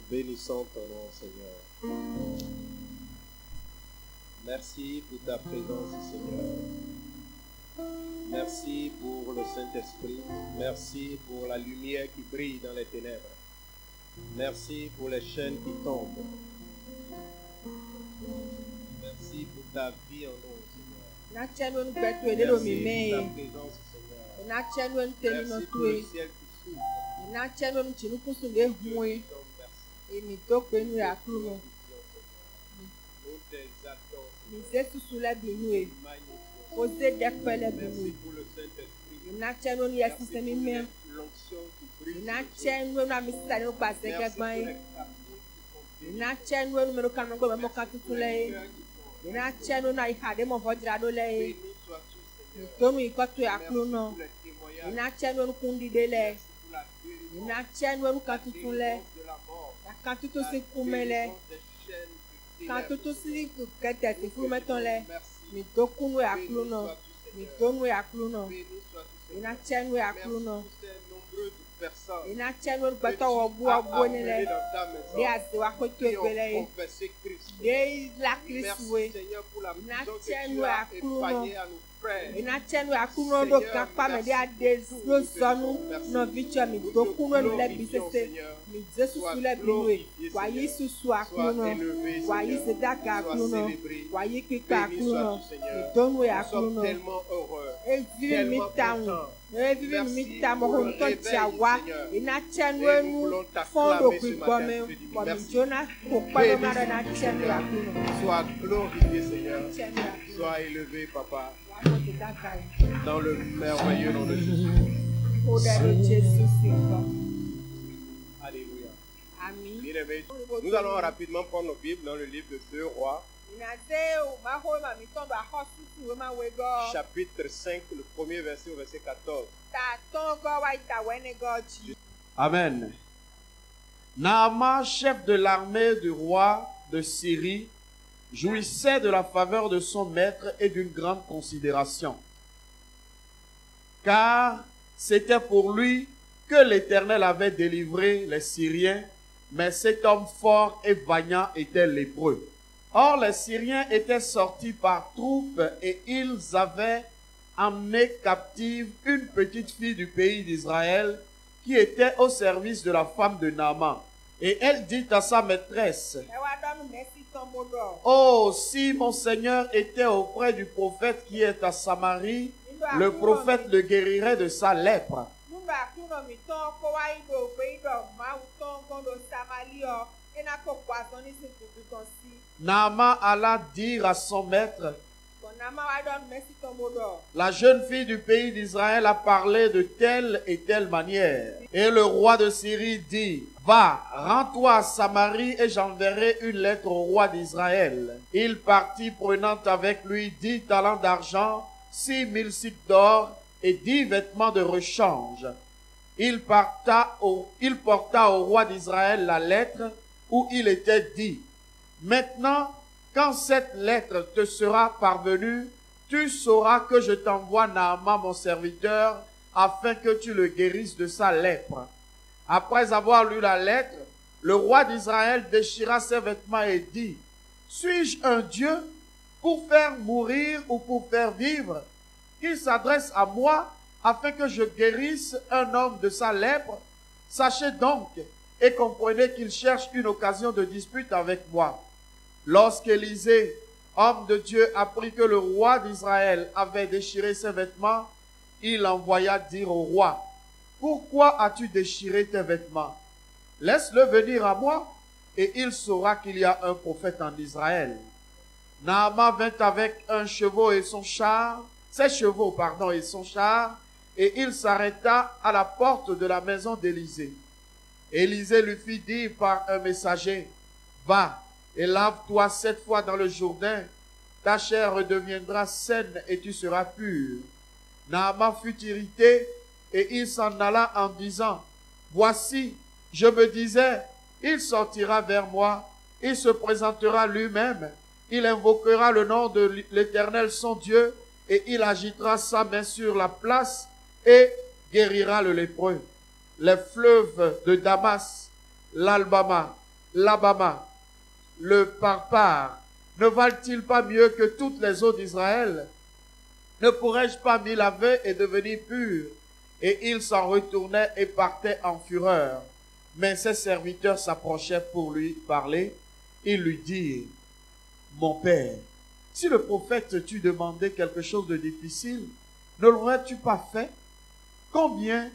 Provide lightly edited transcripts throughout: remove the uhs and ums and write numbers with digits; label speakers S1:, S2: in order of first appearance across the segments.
S1: Bénissons ton nom, Seigneur. Merci pour ta présence, Seigneur. Merci pour le Saint-Esprit. Merci pour la lumière qui brille dans les ténèbres. Merci pour les chaînes qui tombent. Merci pour ta vie en nous, Seigneur. Merci pour ta présence, Seigneur. Merci pour le ciel qui s'ouvre.
S2: Emi to pe nu ya kuro. Mi zesu sula binue. Ose dekpele binue. Ina chenu ni yesi se mi me. Ina chenu na mi sisa ni pa se ke gban yi. Ina chenu nu me ro kan gbo me mo kan tuntun le yi. Ina chenu na ihade mo fojira do le yi. To nu ikoto ya kuro no. Ina chenu nu kundi de le. Ina chenu nu kan tuntun le. Quand tout aussi kumele, quand tout aussi kete si fumetonle, mi dokunu ya kluno, mi donu ya kluno, ina chenu ya kluno, ina chenu beto wabu nile, de azi wakotu ebele, de la Christwe, ina chenu ya kluno. Ina chenu ya kuno do kapa me dia desro zonu no vicho mi do kuno le bisese mi jesu sule binwe wa yesu su akuno wa yise daka akuno wa yikika akuno mi donu ya akuno e vive mi tawo e vive mi tamo ho to jawa ina chenu enu fondo gbigome wa mi jona ko palo mara na chenu ya akuno.
S1: Sois glorifié, Seigneur. Sois élevé, Papa. Dans le merveilleux nom de Jésus. Alléluia. Amen. Nous allons rapidement prendre nos Bibles dans le livre de 2 Rois. Chapitre 5, le premier verset au verset 14.
S3: Amen. Naaman, chef de l'armée du roi de Syrie, jouissait de la faveur de son maître et d'une grande considération. Car c'était pour lui que l'Éternel avait délivré les Syriens, mais cet homme fort et vaillant était lépreux. Or les Syriens étaient sortis par troupes et ils avaient emmené captive une petite fille du pays d'Israël qui était au service de la femme de Naaman. Et elle dit à sa maîtresse: oh, si mon Seigneur était auprès du prophète qui est à Samarie, le prophète le guérirait de sa lèpre. Naaman alla dire à son maître: la jeune fille du pays d'Israël a parlé de telle et telle manière. Et le roi de Syrie dit: va, rends-toi à Samarie et j'enverrai une lettre au roi d'Israël. Il partit prenant avec lui 10 talents d'argent, 6000 cycles d'or et 10 vêtements de rechange. Il porta au roi d'Israël la lettre où il était dit: maintenant, quand cette lettre te sera parvenue, tu sauras que je t'envoie Naaman mon serviteur, afin que tu le guérisses de sa lèpre. Après avoir lu la lettre, le roi d'Israël déchira ses vêtements et dit: suis-je un Dieu pour faire mourir ou pour faire vivre, qu'il s'adresse à moi afin que je guérisse un homme de sa lèpre? Sachez donc et comprenez qu'il cherche une occasion de dispute avec moi. Lorsqu'Élisée, homme de Dieu, apprit que le roi d'Israël avait déchiré ses vêtements, il envoya dire au roi: pourquoi as-tu déchiré tes vêtements? Laisse-le venir à moi, et il saura qu'il y a un prophète en Israël. Naaman vint avec ses chevaux et son char, et il s'arrêta à la porte de la maison d'Élisée. Élisée lui fit dire par un messager: va et lave-toi 7 fois dans le Jourdain, ta chair redeviendra saine et tu seras pur. Naaman fut irrité Et il s'en alla en disant, voici, je me disais, il sortira vers moi, il se présentera lui-même, il invoquera le nom de l'Éternel son Dieu, et il agitera sa main sur la place et guérira le lépreux. Les fleuves de Damas, l'Albama, le Parpar, ne valent-ils pas mieux que toutes les eaux d'Israël? Ne pourrais-je pas m'y laver et devenir pur? Et il s'en retournait et partait en fureur. Mais ses serviteurs s'approchaient pour lui parler. Ils lui dirent, mon père, si le prophète t'eût demandé quelque chose de difficile, ne l'aurais-tu pas fait? Combien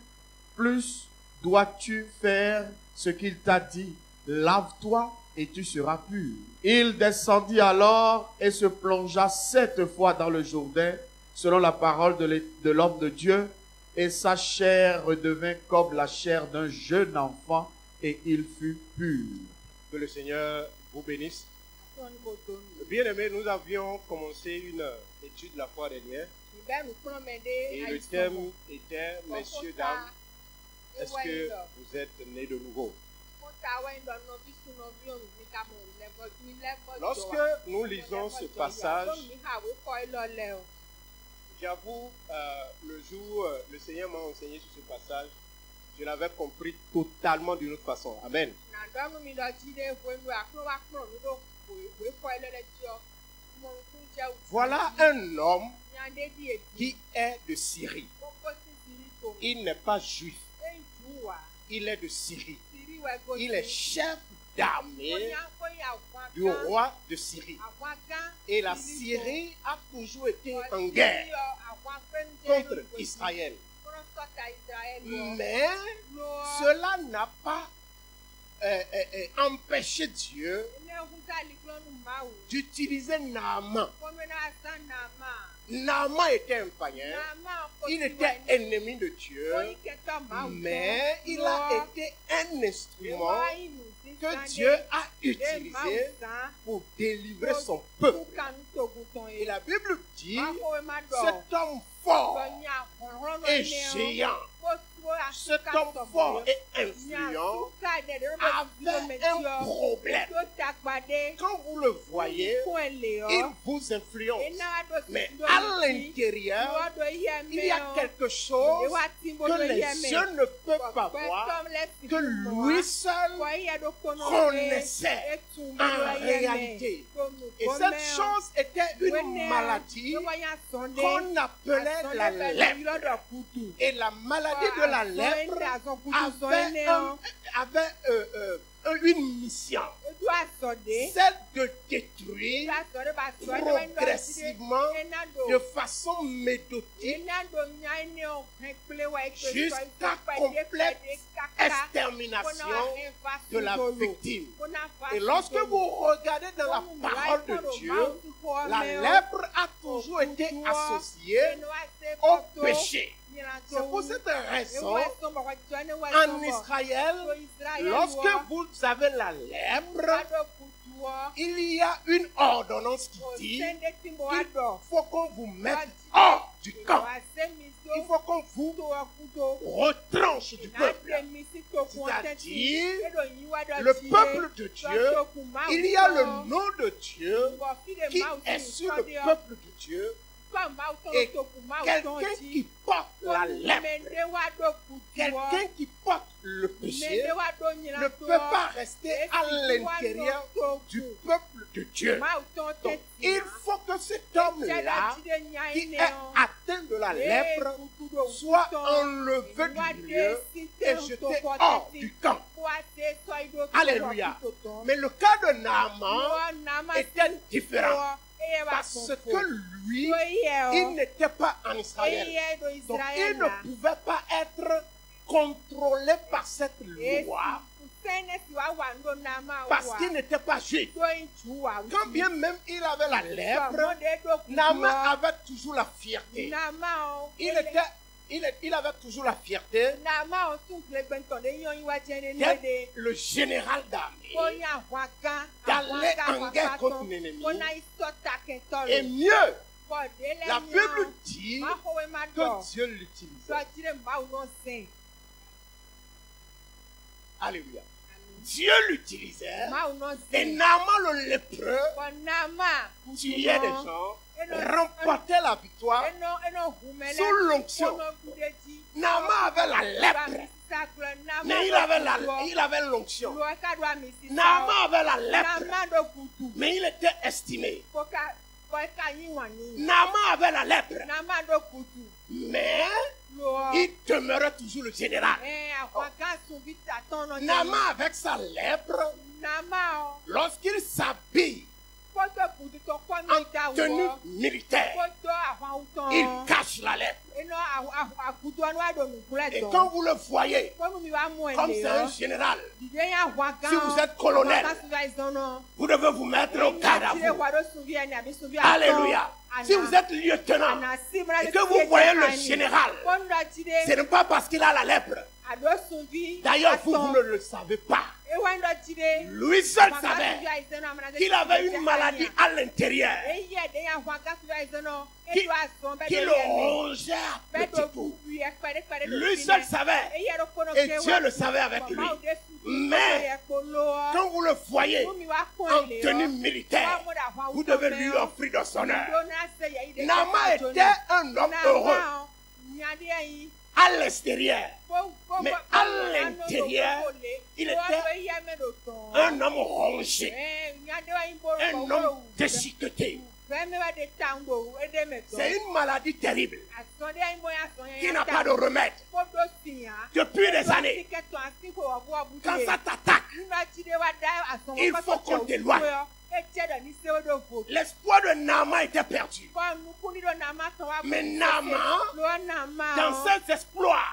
S3: plus dois-tu faire ce qu'il t'a dit? Lave-toi et tu seras pur. Il descendit alors et se plongea 7 fois dans le Jourdain, selon la parole de l'homme de Dieu, et sa chair redevint comme la chair d'un jeune enfant, et il fut pur.
S1: Que le Seigneur vous bénisse. Bien-aimés, nous avions commencé une étude la fois dernière, et le thème était, messieurs, dames, est-ce que vous êtes nés de nouveau? Lorsque nous lisons ce passage, j'avoue, le jour le Seigneur m'a enseigné sur ce passage, je l'avais compris totalement d'une autre façon. Amen. Voilà un homme qui est de Syrie. Il n'est pas juif. Il est de Syrie. Il est chef d'armée du roi de Syrie. Et la Syrie a toujours été en guerre contre Israël. Mais cela n'a pas empêché Dieu d'utiliser Naaman. Naaman était un païen, il était ennemi de Dieu, mais il a été un instrument que Dieu a utilisé pour délivrer son peuple. Et la Bible dit, cet homme fort et géant, cet homme fort et influent avait un problème. Quand vous le voyez, il vous influence. Mais à l'intérieur, il y a quelque chose que les yeux ne peuvent pas voir, que lui seul connaissait en réalité. Et cette chose était une maladie qu'on appelait la lèpre. Et la maladie de la lèpre avait une mission, celle de détruire progressivement, de façon méthodique, jusqu'à complète extermination de la victime. Et lorsque vous regardez dans la parole de Dieu, la lèpre a toujours été associée au péché. C'est pour cette raison, en Israël, lorsque vous avez la lèpre, il y a une ordonnance qui dit qu'il faut qu'on vous mette hors du camp. Il faut qu'on vous retranche du peuple. C'est-à-dire, le peuple de Dieu, il y a le nom de Dieu qui est sur le peuple de Dieu. Et quelqu'un qui porte la lèpre, quelqu'un qui porte le péché, ne peut pas rester à l'intérieur du peuple de Dieu. Donc, il faut que cet homme-là, qui est atteint de la lèpre, soit enlevé du lieu et jeté hors du camp. Alléluia. Mais le cas de Naaman était différent. Parce que lui, il n'était pas en Israël. Donc il ne pouvait pas être contrôlé par cette loi. Parce qu'il n'était pas juif. Quand bien même il avait la lèpre, Naaman avait toujours la fierté. Il avait toujours la fierté d'être le général d'armée, d'aller en guerre contre l'ennemi. Et mieux, La Bible dit que Dieu l'utilisait. Alléluia. Dieu l'utilisait. Et Naaman le lépreux tuait des gens, remportait la victoire sous l'onction. Naaman avait la lèpre, mais il avait l'onction. Naaman avait la lèpre, mais il était estimé. Naaman avait la lèpre, mais il demeurait toujours le général. Naaman avec sa lèpre, lorsqu'il s'habille en tenue militaire, il cache la lèpre. Et quand vous le voyez, comme c'est un général, si vous êtes colonel, vous devez vous mettre au garde à vous. Alléluia. Si vous êtes lieutenant et que vous voyez le général, ce n'est pas parce qu'il a la lèpre. D'ailleurs, vous ne le savez pas. Lui seul savait qu'il avait une maladie à l'intérieur qui le rongeait à petits coups. Lui seul savait et Dieu le savait avec lui. Mais quand vous le voyez en tenue militaire, vous devez lui offrir de son honneur. Naaman était un homme heureux à l'extérieur, mais à l'intérieur, il était un homme rongé, un homme déchiqueté. C'est une maladie terrible qui n'a pas de remède depuis des années. Quand ça t'attaque, il faut qu'on t'éloigne. L'espoir de Naaman était perdu. Mais Naaman, dans ses exploits,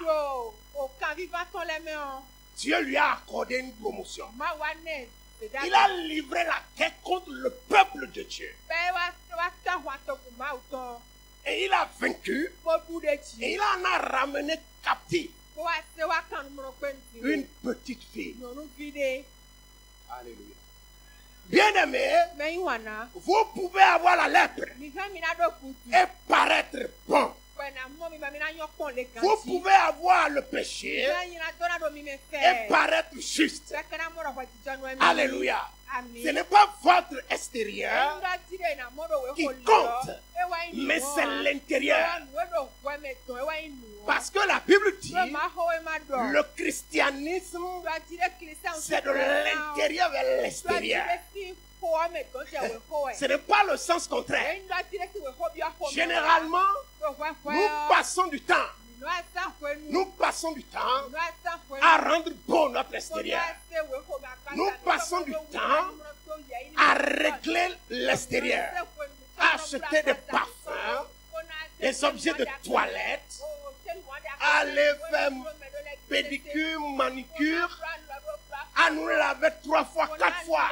S1: Dieu lui a accordé une promotion. Il a livré la guerre contre le peuple de Dieu. Et il a vaincu. Et il en a ramené captif une petite fille. Alléluia. Bien-aimé, vous pouvez avoir la lèpre et paraître bon. Vous pouvez avoir le péché et paraître juste. Alléluia. Ce n'est pas votre extérieur qui compte, mais c'est l'intérieur. Parce que la Bible dit, le christianisme, c'est de l'intérieur vers l'extérieur. Ce n'est pas le sens contraire. Généralement, nous passons du temps à rendre bon notre extérieur. Nous passons du temps à régler l'extérieur, à acheter des parfums, des objets de toilette, à aller faire pédicure, manicure, à nous laver 3 fois, 4 fois,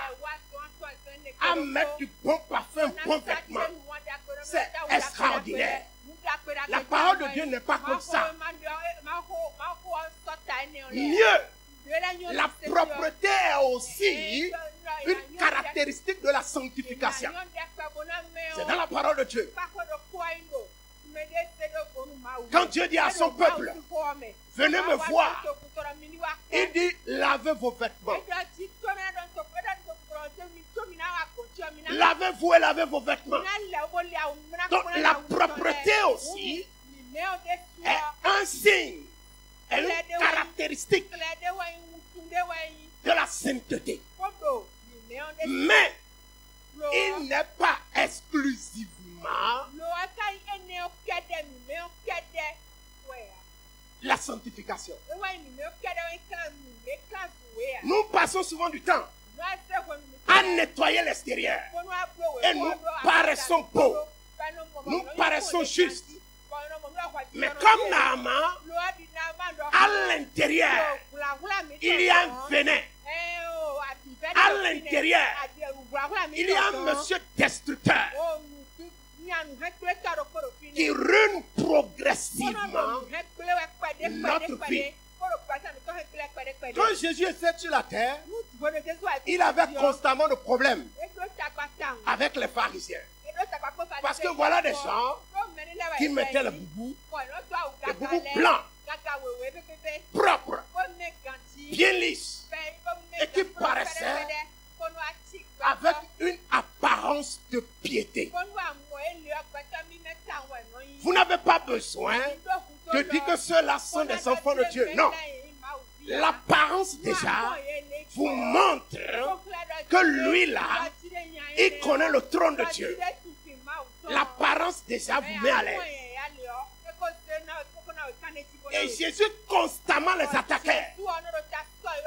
S1: à mettre du bon parfum, bon vêtement. C'est extraordinaire. La parole de Dieu n'est pas comme ça. Mieux, la propreté est aussi une caractéristique de la sanctification. C'est dans la parole de Dieu. Quand Dieu dit à son peuple, venez me voir, il dit, lavez vos vêtements. Lavez-vous et lavez vos vêtements. Donc la propreté aussi est un signe, est une caractéristique de la sainteté. Mais il n'est pas exclusivement la sanctification. Nous passons souvent du temps à nettoyer l'extérieur et nous paraissons beaux, nous paraissons justes. Mais comme Naaman, à l'intérieur, il y a un venin. À l'intérieur, il y a un monsieur destructeur qui ruine progressivement notre vie. Quand Jésus était sur la terre, il avait constamment de problèmes avec les pharisiens. Parce Parce que voilà des gens qui mettaient le boubou blanc, propre, bien lisse, et qui paraissaient avec une apparence de piété. Vous n'avez pas besoin de dire que ceux-là sont des enfants de Dieu. Non. L'apparence déjà vous montre que lui-là, il connaît le trône de Dieu. L'apparence déjà vous met à l'aise. Et Jésus constamment les attaquait.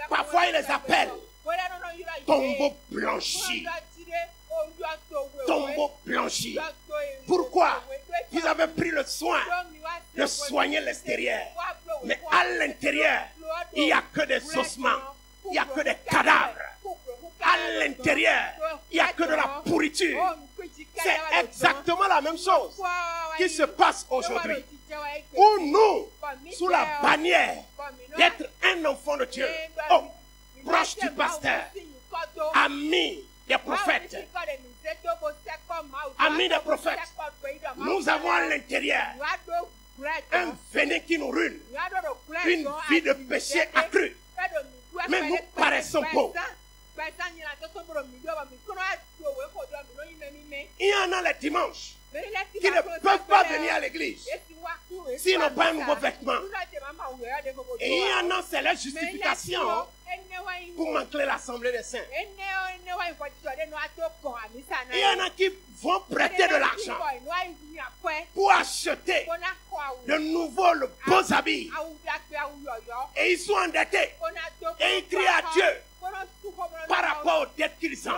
S1: Parfois il les appelle tombeau blanchi. Tombeau blanchi. Pourquoi? Vous avez pris le soin de soigner l'extérieur. Mais à l'intérieur, il n'y a que des ossements. Il n'y a que des cadavres. À l'intérieur, il n'y a que de la pourriture. C'est exactement la même chose qui se passe aujourd'hui. Où nous, sous la bannière d'être un enfant de Dieu, oh, proche du pasteur, ami des prophètes, amis des prophètes, nous avons à l'intérieur un venin qui nous ruine, une vie de péché accrue. Mais nous paraissons pauvres. Il y en a les dimanches qui ne peuvent pas venir à l'église s'ils n'ont pas un nouveau vêtement. Et il y en a, c'est leur justification pour manquer l'assemblée des saints. Il y en a qui vont prêter de l'argent pour acheter de nouveau le beaux habits. Et ils sont endettés. Et ils crient à Dieu par rapport aux dettes qu'ils ont.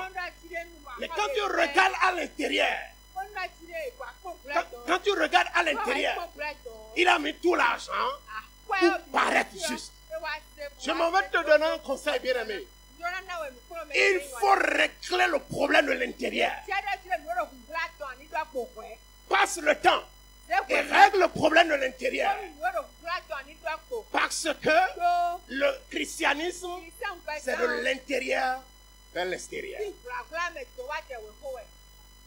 S1: Mais quand tu regardes à l'intérieur, quand tu regardes à l'intérieur, il a mis tout l'argent pour paraître juste. Je m'en vais te donner un conseil, bien-aimé. Il faut régler le problème de l'intérieur. Passe le temps et règle le problème de l'intérieur. Parce que le christianisme, c'est de l'intérieur vers l'extérieur.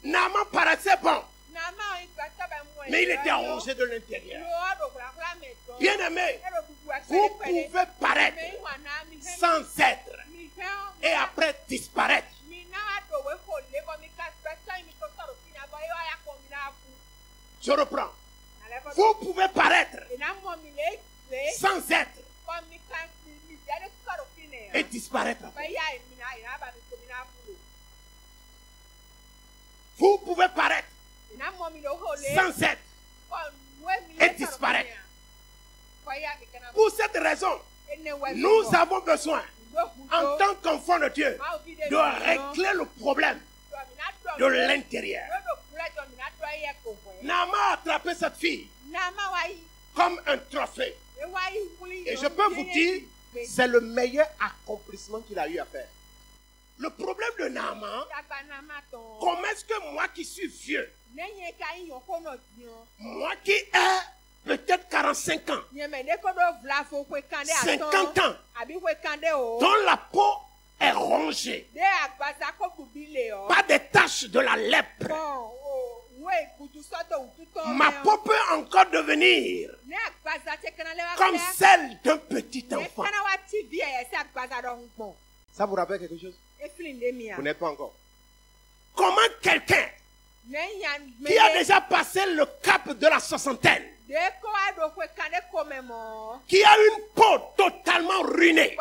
S1: Naaman paraissait bon, mais il était rongé de l'intérieur. Bien aimé, vous pouvez paraître sans être et après disparaître. Je reprends. Vous pouvez paraître sans être et disparaître. Vous pouvez paraître sans être et disparaître. Pour cette raison, nous avons besoin, en tant qu'enfants de Dieu, de régler le problème de l'intérieur. Naaman a attrapé cette fille comme un trophée. Et je peux vous dire, c'est le meilleur accomplissement qu'il a eu à faire. Le problème de Naaman, comment est-ce que moi qui suis vieux, moi qui ai peut-être 45 ans, 50 ans, dont la peau est rongée, pas des taches de la lèpre, ma peau peut encore devenir comme celle d'un petit enfant. Ça vous rappelle quelque chose? Vous n'êtes pas encore. Comment quelqu'un qui a déjà passé le cap de la soixantaine, qui a une peau totalement ruinée,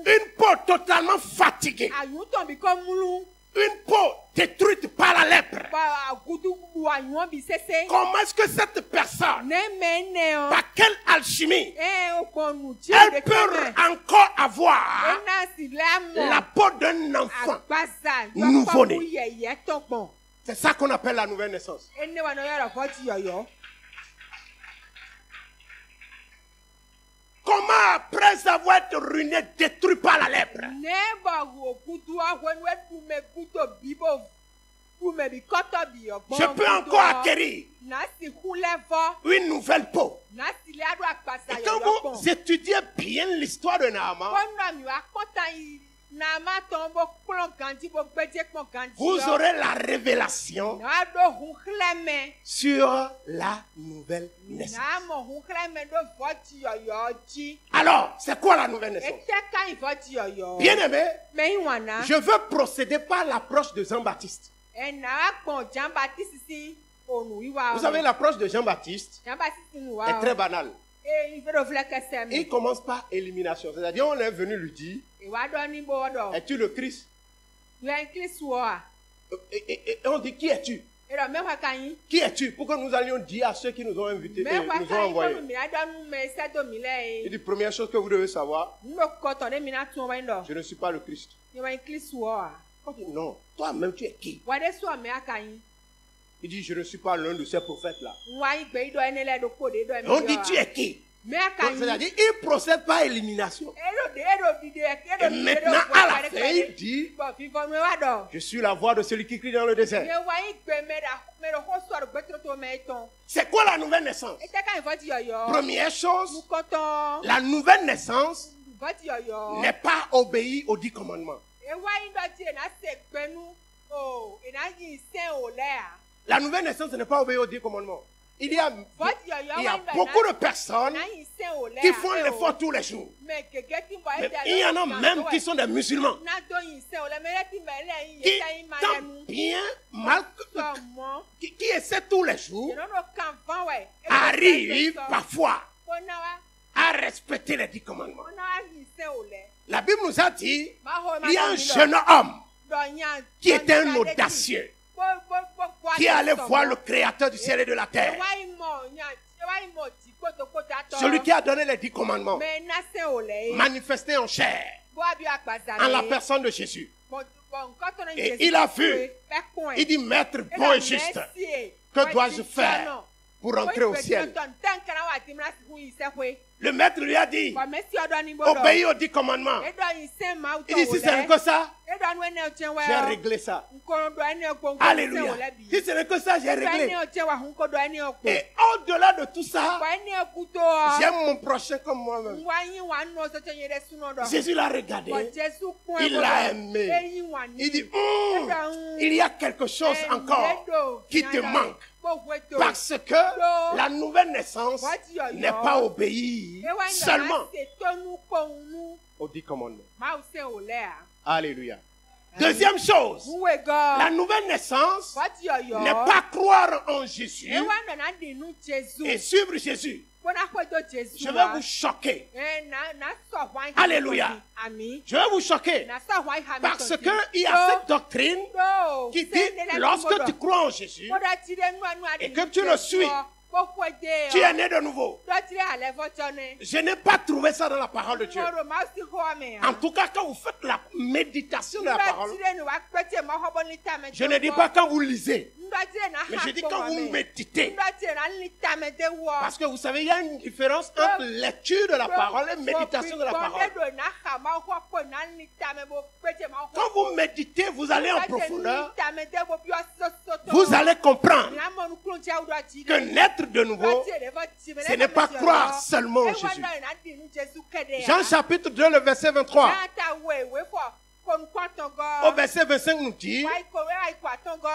S1: une peau totalement fatiguée, une peau détruite par la lèpre, comment est-ce que cette personne, par quelle alchimie, elle peut encore avoir la peau d'un enfant nouveau-né? C'est ça qu'on appelle la nouvelle naissance. Comment après avoir été ruiné, détruit par la lèpre, je peux encore acquérir une nouvelle peau? Et quand vous étudiez bien l'histoire de Naaman,
S4: vous aurez la révélation sur la nouvelle naissance. Alors, c'est quoi la nouvelle naissance? Bien aimé, je veux procéder par l'approche de Jean-Baptiste. Vous savez, l'approche de Jean-Baptiste est très banale. Il commence par élimination. C'est-à-dire, on est venu lui dire, es-tu le Christ? Et on dit, qui es-tu? Qui es-tu? Pour que nous allions dire à ceux qui nous ont invités et nous ont envoyés. Il dit, première chose que vous devez savoir, je ne suis pas le Christ. On dit, non, toi-même tu es qui? Il dit, je ne suis pas l'un de ces prophètes-là. On dit, tu es qui? C'est-à-dire, il procède par élimination. Et maintenant, à la fin, il dit, je suis la voix de celui qui crie dans le désert. C'est quoi la nouvelle naissance? Première chose, la nouvelle naissance n'est pas obéie aux 10 commandements. La nouvelle naissance n'est pas obéie aux 10 commandements. Il y a beaucoup de personnes qui font l'effort tous les jours. Mais il y en a même qui sont des musulmans. Qui, tant bien mal, qui essaient tous les jours, arrivent parfois à respecter les 10 commandements. La Bible nous a dit, il y a un jeune homme qui était un audacieux, qui allait voir le créateur du ciel et de la terre. Celui qui a donné les 10 commandements, manifesté en chair, en la personne de Jésus. Et il a vu, il dit, maître bon et juste, que dois-je faire pour entrer au ciel? Le maître lui a dit, obéis aux 10 commandements. Il dit, si ce n'est que ça, j'ai réglé ça. Alléluia. Si ce n'est que ça, j'ai réglé. Et au-delà de tout ça, j'aime mon prochain comme moi-même. Jésus l'a regardé. Il l'a aimé. Il dit, il y a quelque chose encore qui te manque. Parce que la nouvelle naissance n'est pas obéie seulement aux 10 commandements. Alléluia. Deuxième chose, la nouvelle naissance n'est pas croire en Jésus et suivre Jésus. Je vais vous choquer. Alléluia. Je vais vous choquer. Parce qu'il y a cette doctrine qui dit, lorsque tu crois en Jésus et que tu le suis, tu es né de nouveau. Je n'ai pas trouvé ça dans la parole de Dieu. En tout cas, quand vous faites la méditation de la parole, je ne dis pas quand vous lisez, mais je dis quand vous méditez. Parce que vous savez, il y a une différence entre lecture de la parole et méditation de la parole. Quand vous méditez, vous allez en profondeur. Vous allez comprendre que naître de nouveau, ce n'est pas croire seulement en Jésus. Jean chapitre 2, le verset 23. Au verset 25 nous dit,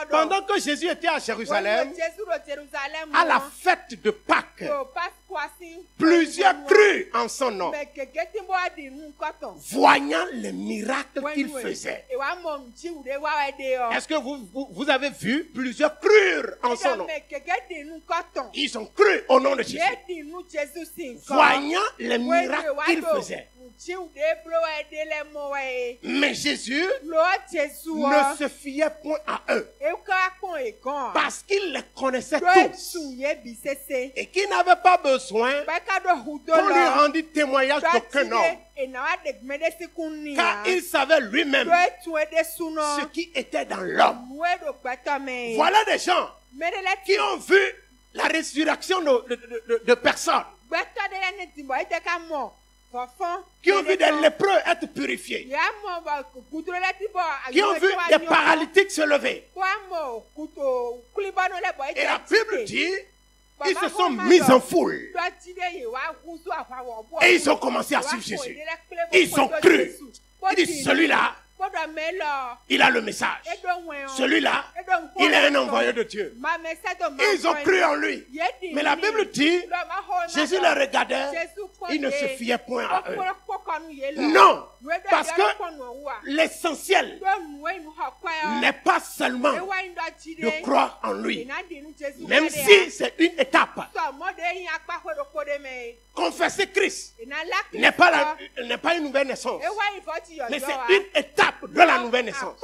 S4: pendant que Jésus était à Jérusalem, à la fête de Pâques, plusieurs crurent en son nom, voyant les miracles qu'il faisait. Est-ce que vous avez vu? Plusieurs crurent en son nom. Ils ont cru au nom de Jésus, voyant les miracles qu'il faisait. Mais Jésus ne se fiait point à eux parce qu'il les connaissait tous et qu'il n'avait pas besoin qu'on lui rendît témoignage d'aucun homme, car il savait lui-même ce qui était dans l'homme. Voilà des gens qui ont vu la résurrection de personnes, qui ont vu des lépreux être purifiés, qui ont vu des paralytiques se lever. Et la Bible dit, ils se sont mis en foule et ils ont commencé à suivre Jésus. Ils ont cru. Il dit, celui-là, il a le message. Celui-là, il est un envoyé de Dieu. Et ils ont cru en lui. Mais la Bible dit, Jésus les regardait, il ne se fiait point à eux. Non, parce que l'essentiel n'est pas seulement de croire en lui, même si c'est une étape. Confesser Christ n'est pas une nouvelle naissance, mais c'est une étape de la nouvelle naissance.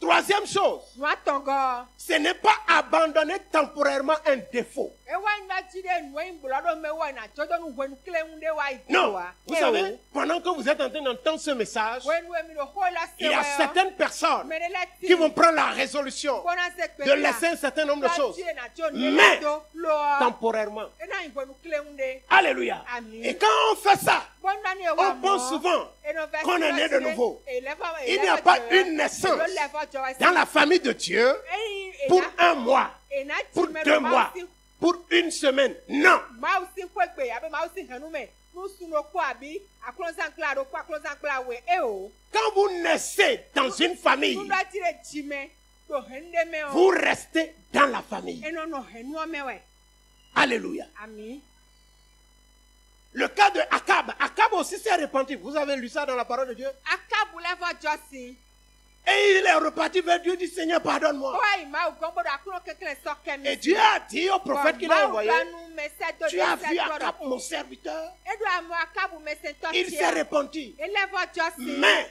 S4: Troisième chose, ce n'est pas abandonner temporairement un défaut. Non, vous savez, pendant que vous êtes en train d'entendre ce message, il y a certaines personnes qui vont prendre la résolution de laisser un certain nombre de choses, mais temporairement. Alléluia. Et quand on fait ça, on pense souvent qu'on est né de nouveau. Il n'y a pas une naissance dans la famille de Dieu pour un mois, pour 2 mois, pour une semaine. Non. Quand vous naissez dans une famille, vous restez dans la famille. Alléluia. Le cas de Akab. Akab aussi s'est repenti. Vous avez lu ça dans la parole de Dieu? Et il est reparti vers Dieu, dit Seigneur, pardonne-moi. Et Dieu a dit au prophète qu'il a envoyé, tu as vu Akab, mon serviteur? Il s'est repenti. Mais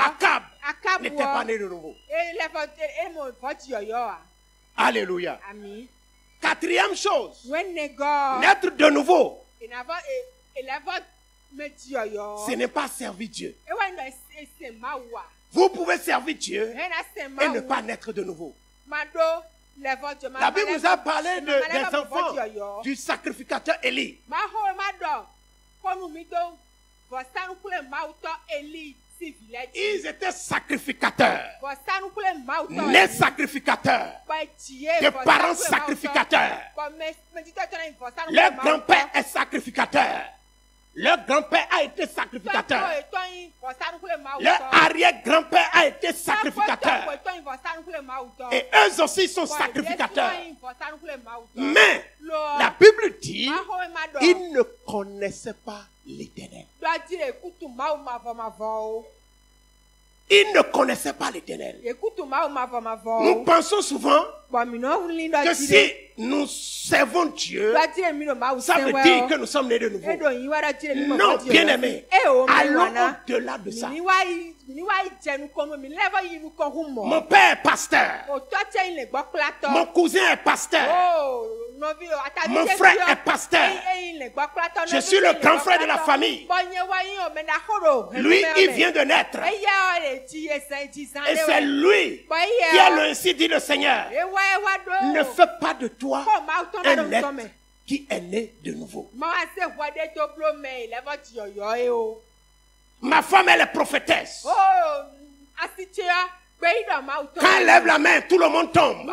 S4: Akab n'était pas né de nouveau. Alléluia. Quatrième chose, naître de nouveau, ce n'est pas servir Dieu. Vous pouvez servir Dieu et ne pas naître de nouveau. La Bible nous a parlé des enfants du sacrificateur Élie. Ils étaient sacrificateurs, nés sacrificateurs, des parents sacrificateurs. Leur grand-père est sacrificateur. Leur grand-père a été sacrificateur. Leur arrière-grand-père a été sacrificateur. Et eux aussi sont sacrificateurs. Mais la Bible dit, ils ne connaissaient pas l'Éternel. Ils ne connaissaient pas l'Éternel. Nous pensons souvent que si nous servons Dieu, ça veut dire que nous sommes nés de nouveau. Non, bien aimé, allons au-delà de ça. Mon père est pasteur. Mon cousin est pasteur. Mon frère est pasteur. Je suis le grand frère de la famille. Lui, il vient de naître. Et c'est lui qui a ainsi dit le Seigneur. Ne fais pas de toi un être qui est né de nouveau. Ma femme, elle est prophétesse. Quand elle lève la main, tout le monde tombe.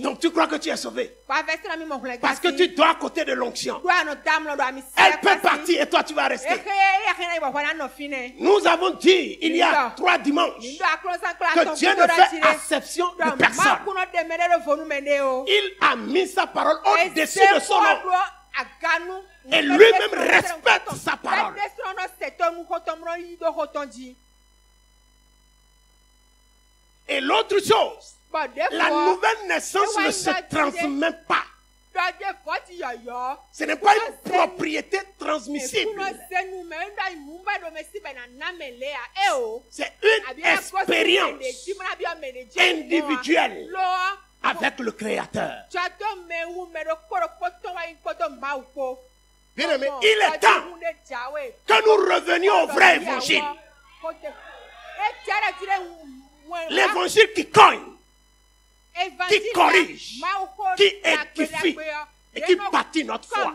S4: Donc tu crois que tu es sauvé? Parce que tu dois à côté de l'onction. Elle peut partir et toi tu vas rester. Nous avons dit il y a 3 dimanches que Dieu ne fait exception de personne. Il a mis sa parole au-dessus de son nom. Et lui-même respecte sa parole. Et l'autre chose, la nouvelle naissance ne se transmet pas. Ce n'est pas une propriété transmissible. C'est une expérience individuelle avec le Créateur. Bien aimé, il est temps que nous revenions au vrai évangile. L'évangile qui cogne, qui corrige, qui édifie et qui bâtit notre foi.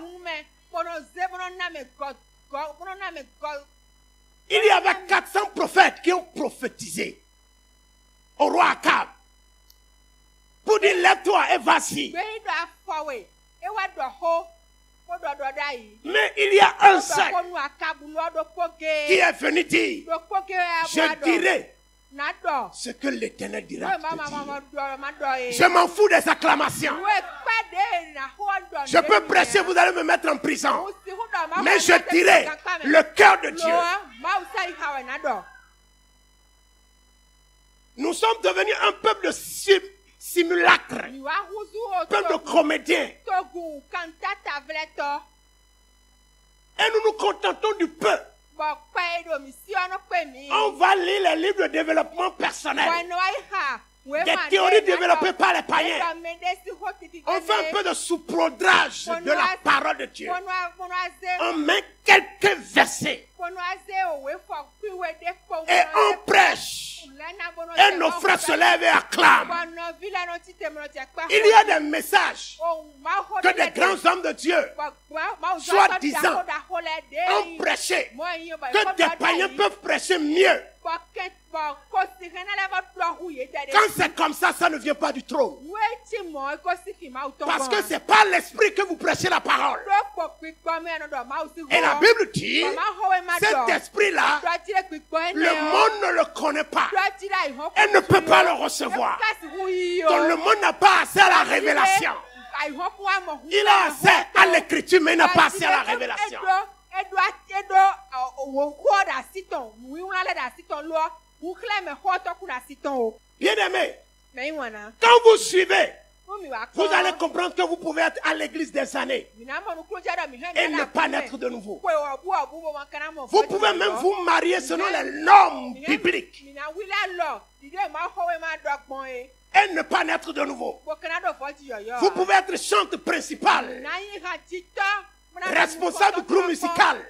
S4: Il y avait 400 prophètes qui ont prophétisé au roi Akab pour dire lève-toi et vas-y. Mais il y a un seul qui est venu dire, je dirai ce que l'Éternel dira. Je m'en fous des acclamations. Je peux prêcher, vous allez me mettre en prison. Mais je dirai le cœur de Dieu. Nous sommes devenus un peuple de simulacre, peuple de comédiens. Et nous nous contentons du peu. On va lire les livres de développement personnel, des théories développées par les païens. On fait un peu de saupoudrage de la parole de Dieu. On met quelques versets et on prêche. Et nos frères se lèvent et acclament. Il y a des messages que des grands hommes de Dieu, soi-disant, ont prêché, que des païens peuvent prêcher mieux. Quand c'est comme ça, ça ne vient pas du trône. Parce que ce n'est pas l'esprit que vous prêchez la parole. Et la Bible dit, cet esprit-là, le monde ne le connaît pas. Elle ne peut pas le recevoir. Donc le monde n'a pas accès à la révélation. Il a accès à l'écriture, mais il n'a pas accès à la révélation. Bien aimé, quand vous suivez, vous allez comprendre que vous pouvez être à l'église des années et ne pas naître de nouveau. Vous pouvez même vous marier selon les normes bibliques et ne pas naître de nouveau. Vous pouvez être chante principale, responsable du groupe musical.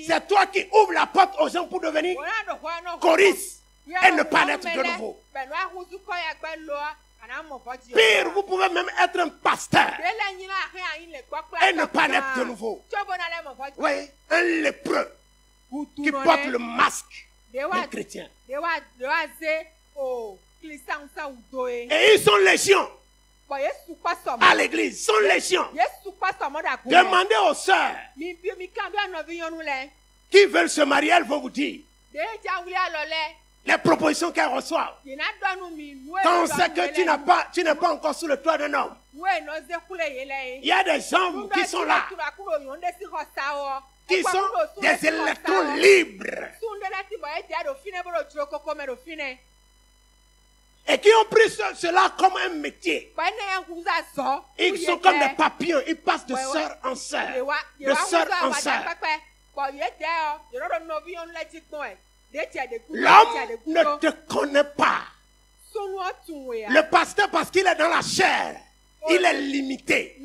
S4: C'est toi qui ouvres la porte aux gens pour devenir choriste et ne pas naître de nouveau. Pire, vous pouvez même être un pasteur et ne pas naître de nouveau. Oui, un lépreux qui porte le masque des chrétiens. Et ils sont légions. À l'église, sont légions. Demandez aux sœurs qui veulent se marier, elles vont vous dire les propositions qu'elles reçoivent. Quand on sait que tu n'es pas encore sous le toit d'un homme, il y a des hommes qui sont là, qui sont des électrons libres et qui ont pris cela comme un métier. Ils sont comme des papillons, ils passent de sœur en sœur, de sœur en sœur. L'homme ne te connaît pas. Le pasteur, parce qu'il est dans la chair, il est limité.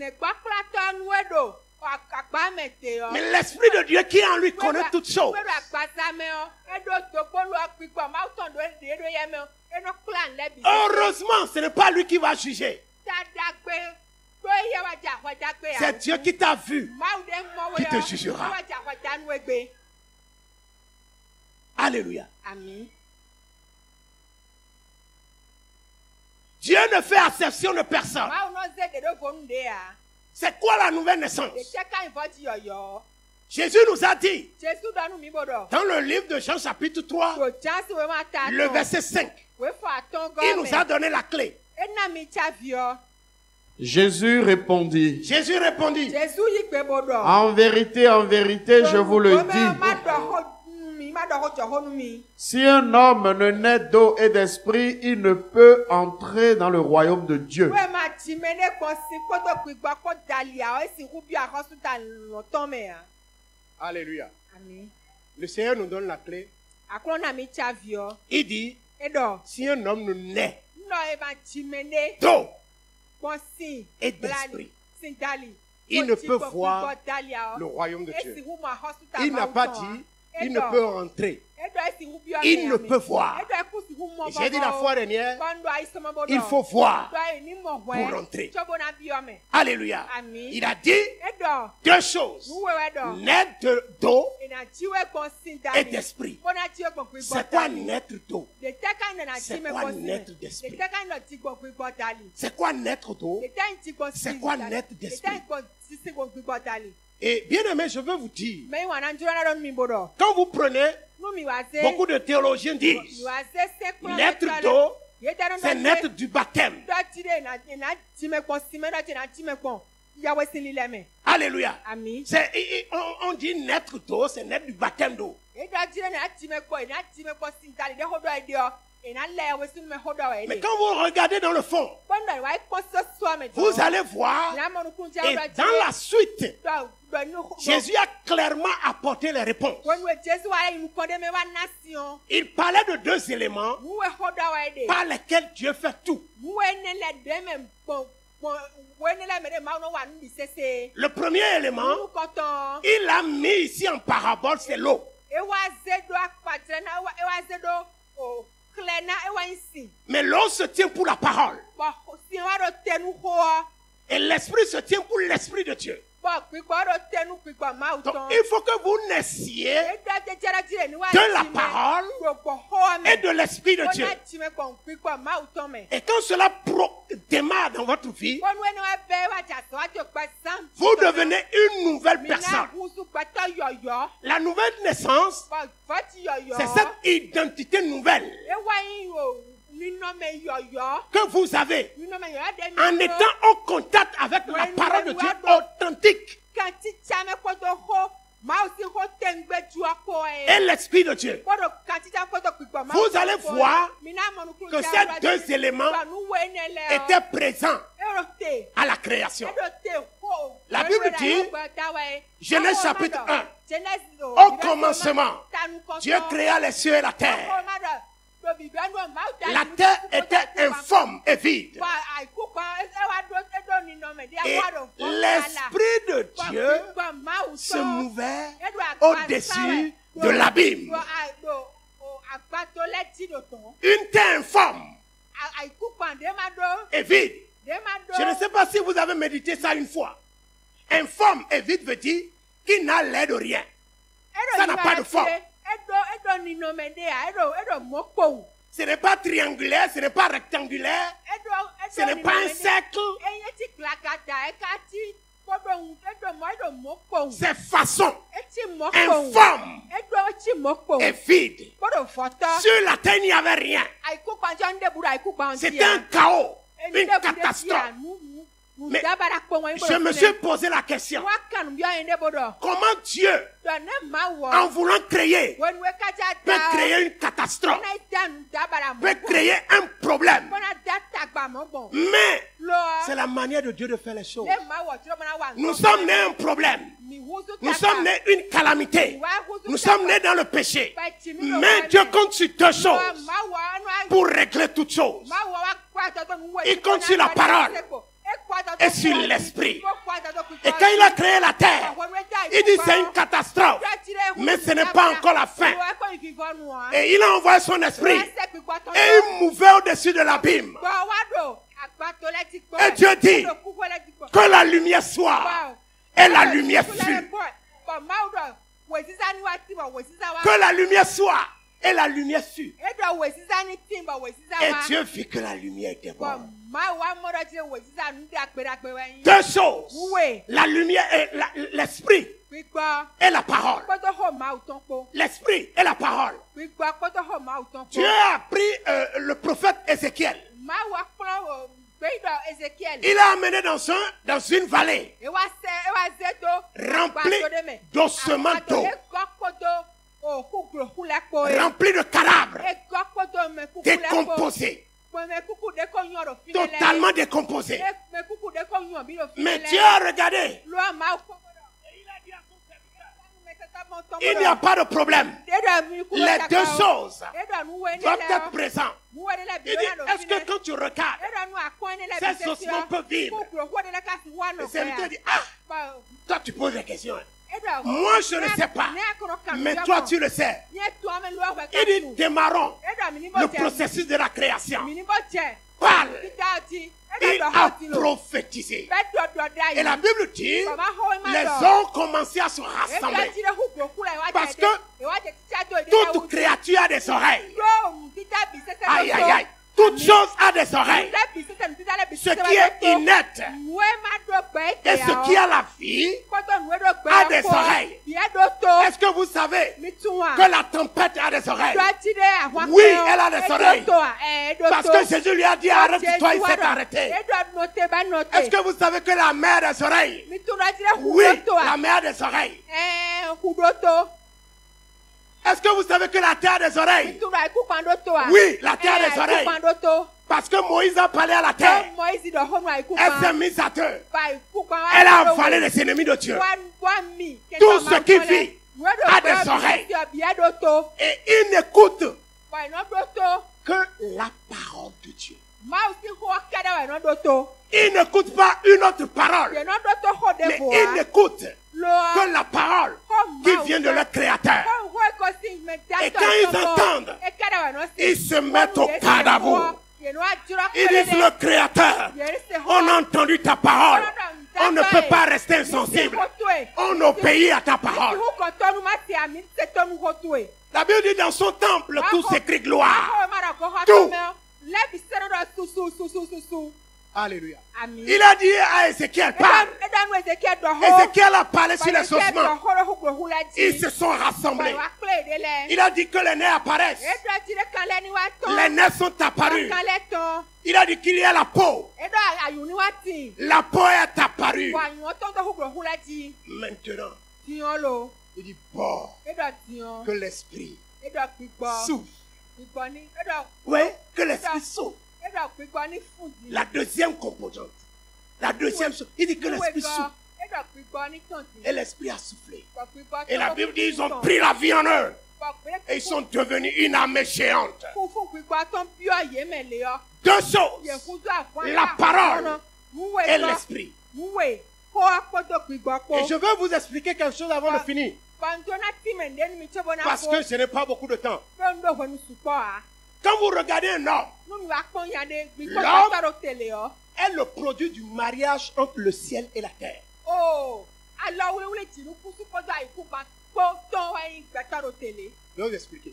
S4: Mais l'Esprit de Dieu qui en lui connaît toutes choses. Heureusement, ce n'est pas lui qui va juger. C'est Dieu qui t'a vu, qui te jugera. Alléluia.
S2: Amen.
S4: Dieu ne fait exception de personne. C'est quoi la nouvelle naissance? Jésus nous a dit dans le livre de Jean chapitre 3, le verset 5, il nous a donné la clé.
S3: Jésus répondit, en vérité, je vous le dis, si un homme ne naît d'eau et d'esprit, il ne peut entrer dans le royaume de Dieu.
S4: Alléluia.
S2: Amen.
S4: Le Seigneur nous donne la clé. Il dit, si un homme ne naît d'eau et d'esprit, il ne peut voir le royaume de Dieu. Il n'a pas dit, il ne peut rentrer. il ne peut voir. J'ai dit la fois dernière, il faut voir pour rentrer. Alléluia. Il a dit deux choses. Naître d'eau et d'esprit. C'est quoi naître d'eau? C'est quoi naître d'esprit? C'est quoi naître d'eau? C'est quoi naître d'esprit? Et bien aimé, je veux vous dire, quand vous prenez, beaucoup de théologiens disent, naître d'eau, c'est naître du baptême. Alléluia. On dit naître d'eau, c'est naître du baptême d'eau. Mais quand vous regardez dans le fond, vous allez voir, et dans la suite, Jésus a clairement apporté les réponses. Il parlait de deux éléments par lesquels Dieu fait tout. Le premier élément, il a mis ici en parabole, c'est l'eau. Mais l'eau se tient pour la parole. Et l'esprit se tient pour l'esprit de Dieu. Donc, il faut que vous naissiez de la parole et de l'esprit de Dieu. Et quand cela démarre dans votre vie, vous devenez une nouvelle personne. La nouvelle naissance, c'est cette identité nouvelle que vous avez en étant en contact avec la parole de Dieu authentique et l'esprit de Dieu. Vous allez voir que ces deux éléments étaient présents à la création. La Bible dit, Genèse chapitre 1, au commencement, Dieu créa les cieux et la terre. La terre était informe et vide. Et l'Esprit de Dieu se mouvait au-dessus de l'abîme. Une terre informe et vide. Je ne sais pas si vous avez médité ça une fois. Informe et vide veut dire qu'il n'a l'air de rien. Ça n'a pas de forme. Ce n'est pas triangulaire, ce n'est pas rectangulaire, ce n'est pas un cercle. C'est façon, informe et vide. Sur la terre, il n'y avait rien. C'était un chaos, une catastrophe. Mais je me suis posé la question, comment Dieu, en voulant créer, peut créer une catastrophe, peut créer un problème. Mais c'est la manière de Dieu de faire les choses. Nous sommes nés un problème. Nous sommes nés une calamité. Nous sommes nés dans le péché. Mais Dieu compte sur deux choses pour régler toutes choses. Il compte sur la parole et sur l'esprit. Et quand il a créé la terre, il dit c'est une catastrophe, mais ce n'est pas encore la fin. Et il a envoyé son esprit et il mouvait au-dessus de l'abîme. Et Dieu dit que la lumière soit, et la lumière fut. Que la lumière soit, et la lumière fut. Et Dieu vit que la lumière était bonne. Deux choses. La lumière et l'esprit et la parole. L'esprit et la parole. Dieu a pris le prophète Ézéchiel. Il l'a amené dans une vallée remplie d'ossements d'eau, remplie de cadavres décomposés, totalement décomposés. Mais Dieu a regardé. Il n'y a pas de problème. Les deux choses doivent être présentes. Il dit, est-ce que quand tu regardes, ces ossements peuvent vivre? Le serviteur dit, ah, toi tu poses la question. Moi, je ne sais pas. Mais toi, tu le sais. Il dit, démarrons le processus de la création. Parle. Il a prophétisé. Et la Bible dit, les hommes commençaient à se rassembler. Parce que toute créature a des oreilles. Aïe, aïe, aïe. Toute chose a des oreilles. Ce qui est inerte et ce qui a la vie a des oreilles. Est-ce que vous savez que la tempête a des oreilles? Oui, elle a des oreilles. Parce que Jésus lui a dit, arrête-toi, il s'est arrêté. Est-ce que vous savez que la mer a des oreilles? Oui, la mer a des oreilles. Est-ce que vous savez que la terre a des oreilles? Oui, la terre a des oreilles. Parce que Moïse a parlé à la terre. Elle s'est mise à terre. Elle a avalé les ennemis de Dieu. Tout ce qui vit a des oreilles. Et il n'écoute que la parole de Dieu. Il n'écoute pas une autre parole. Mais il n'écoute que la parole qui vient de leur créateur. Et quand ils entendent, ils se mettent au cadavre. Ils disent, le créateur, on a entendu ta parole. On ne peut pas rester insensible. On obéit à ta parole. La Bible dit, dans son temple, tout s'écrit gloire. Tout. Alléluia. Il a dit à Ézéchiel, parle. Ézéchiel a parlé sur les ossements. Ils se sont rassemblés. Il a dit que les nerfs apparaissent. Les nerfs sont apparus. Il a dit qu'il y a la peau. La peau est apparue. Maintenant, il dit, bon, que l'esprit souffle. Oui, que l'esprit souffle. La deuxième composante. La deuxième chose. Il dit que l'esprit souffle. Et l'esprit a soufflé. Et la Bible dit, ils ont pris la vie en eux. Et ils sont devenus une armée géante. Deux choses. La parole et l'esprit. Et je veux vous expliquer quelque chose avant de finir. Parce que ce n'est pas beaucoup de temps. Quand vous regardez un homme, l'homme est le produit du mariage entre le ciel et la terre. Je vais vous expliquer.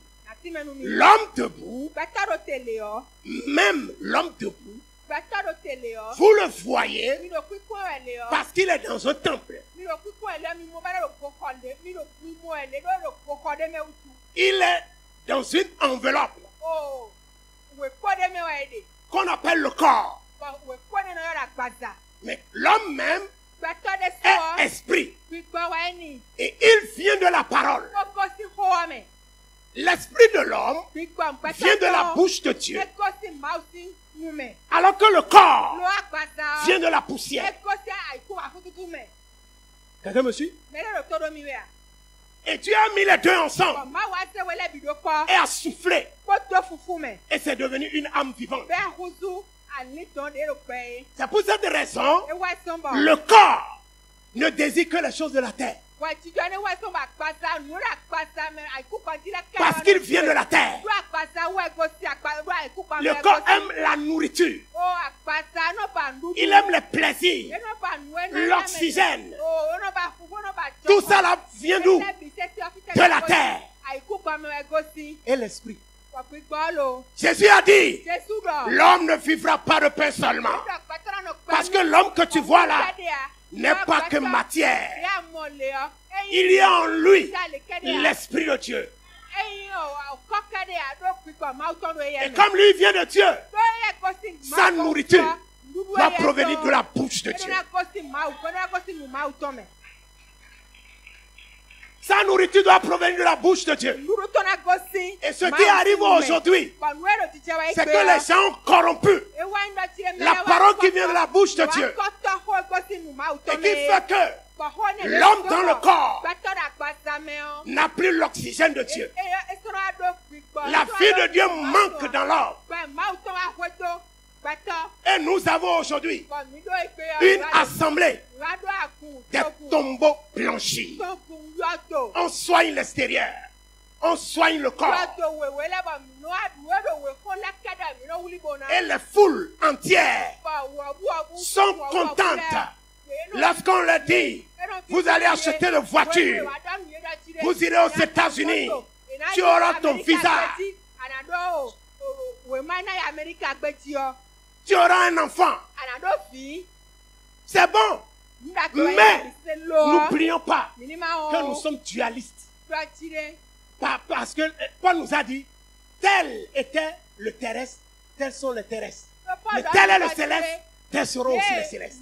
S4: L'homme debout, même l'homme debout, vous le voyez parce qu'il est dans un temple. Il est dans une enveloppe qu'on appelle le corps. Mais l'homme même est esprit. Et il vient de la parole. L'esprit de l'homme vient de la bouche de Dieu. Alors que le corps vient de la poussière. Quelqu'un me suit? Et Dieu a mis les deux ensemble et a soufflé. Et c'est devenu une âme vivante. C'est pour cette raison, le corps ne désire que les choses de la terre. Parce qu'il vient de la terre. Le corps aime la nourriture. Il aime les plaisirs, l'oxygène. Tout ça là vient d'où? De la terre. Et l'esprit. Jésus a dit, l'homme ne vivra pas de pain seulement. Parce que l'homme que tu vois là n'est pas que matière. Il y a en lui l'esprit de Dieu. Et comme lui vient de Dieu, sa nourriture doit provenir de la bouche de Dieu. Sa nourriture doit provenir de la bouche de Dieu. Et ce qui arrive aujourd'hui, c'est que les gens ont corrompu la parole qui vient de la bouche de Dieu. Et qui fait que l'homme dans le corps n'a plus l'oxygène de Dieu. La vie de Dieu manque dans l'homme. Et nous avons aujourd'hui une assemblée des tombeaux blanchis. On soigne l'extérieur. On soigne le corps. Et les foules entières sont contentes lorsqu'on leur dit, vous allez acheter une voiture, vous irez aux États-Unis, tu auras ton visa, tu auras un enfant. C'est bon. Mais n'oublions pas que nous sommes dualistes. Parce que Paul nous a dit, tel était le terrestre, tels sont les terrestres. Mais tel est le céleste, tels seront aussi les célestes.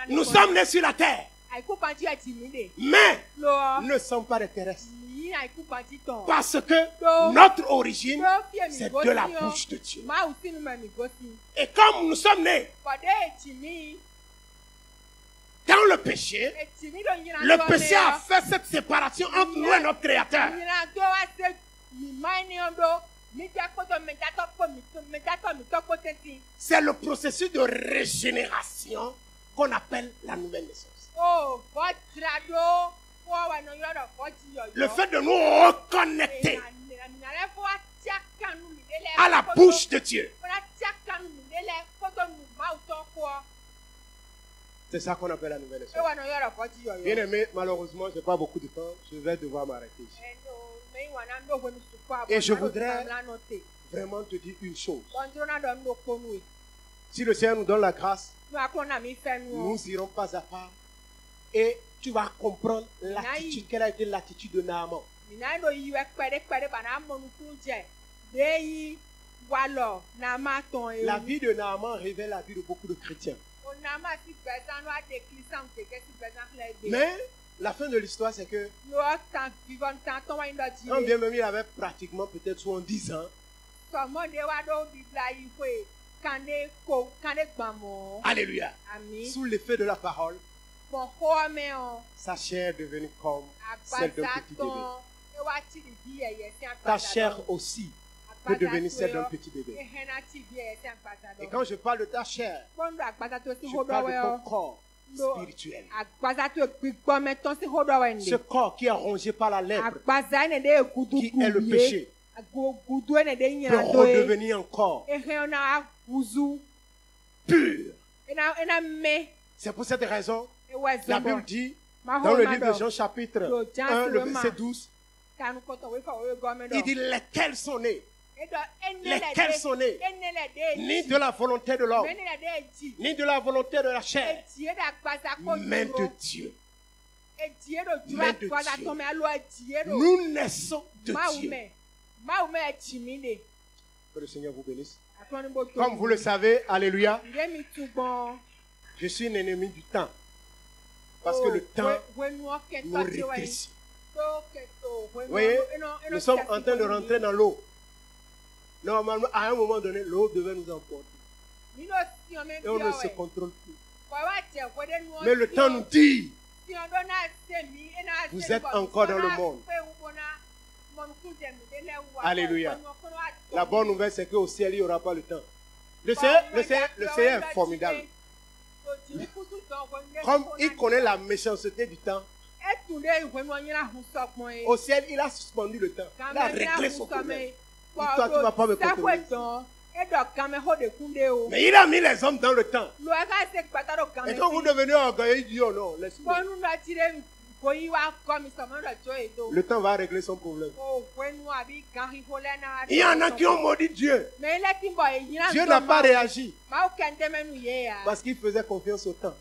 S4: Nous sommes nés sur la terre, mais ne sommes pas des terrestres. Parce que notre origine, c'est de la bouche de Dieu. Et comme nous sommes nés dans le péché a fait cette séparation entre nous et notre Créateur. C'est le processus de régénération qu'on appelle la nouvelle naissance. Le fait de nous reconnecter à la bouche de Dieu. C'est ça qu'on appelle la nouvelle naissance. Bien aimé, malheureusement, je n'ai pas beaucoup de temps. Je vais devoir m'arrêter ici. Et je voudrais vraiment te dire une chose. Si le Seigneur nous donne la grâce, nous irons pas à pas. Et tu vas comprendre l'attitude, quelle a été l'attitude de Naaman. La vie de Naaman révèle la vie de beaucoup de chrétiens. Mais la fin de l'histoire, c'est que quand bien même il avait pratiquement peut-être 70 ans, alléluia, sous l'effet de la parole, sa chair est devenue comme celle d'un petit bébé. Ta chair aussi peut devenir celle d'un petit bébé. Et quand je parle de ta chair, je parle de ton corps spirituel. Ce corps qui est rongé par la lèpre, qui est le péché, peut redevenir encore pur. C'est pour cette raison, la Bible dit, dans le livre de Jean chapitre 1, le verset 12, il dit lesquels sont nés. Lesquels sont nés ni de la volonté de l'homme, ni de la volonté de la chair, mais de Dieu. Mais de Dieu. Nous naissons de Dieu. Que le Seigneur vous bénisse. Comme vous le savez, alléluia, je suis un ennemi du temps. Parce que le temps nous rétrécit. Vous voyez, nous sommes en train de rentrer dans l'eau. Normalement, à un moment donné, l'eau devait nous emporter. Et on ne se contrôle plus. Mais le temps nous dit, vous êtes encore dans le monde. Alléluia. La bonne nouvelle, c'est qu'au ciel, il n'y aura pas le temps. Le Seigneur est formidable. Comme il connaît la méchanceté du temps, au ciel, il a suspendu le temps. Il a réglé son problème. Et toi, tu ne vas pas me contrôler. Mais il a mis les hommes dans le temps. Et quand vous devenez orgueilleux, il dit, oh non, laisse-moi. Le temps va régler son problème. Il y en a qui ont maudit Dieu. Dieu n'a pas réagi. Parce qu'il faisait confiance au temps.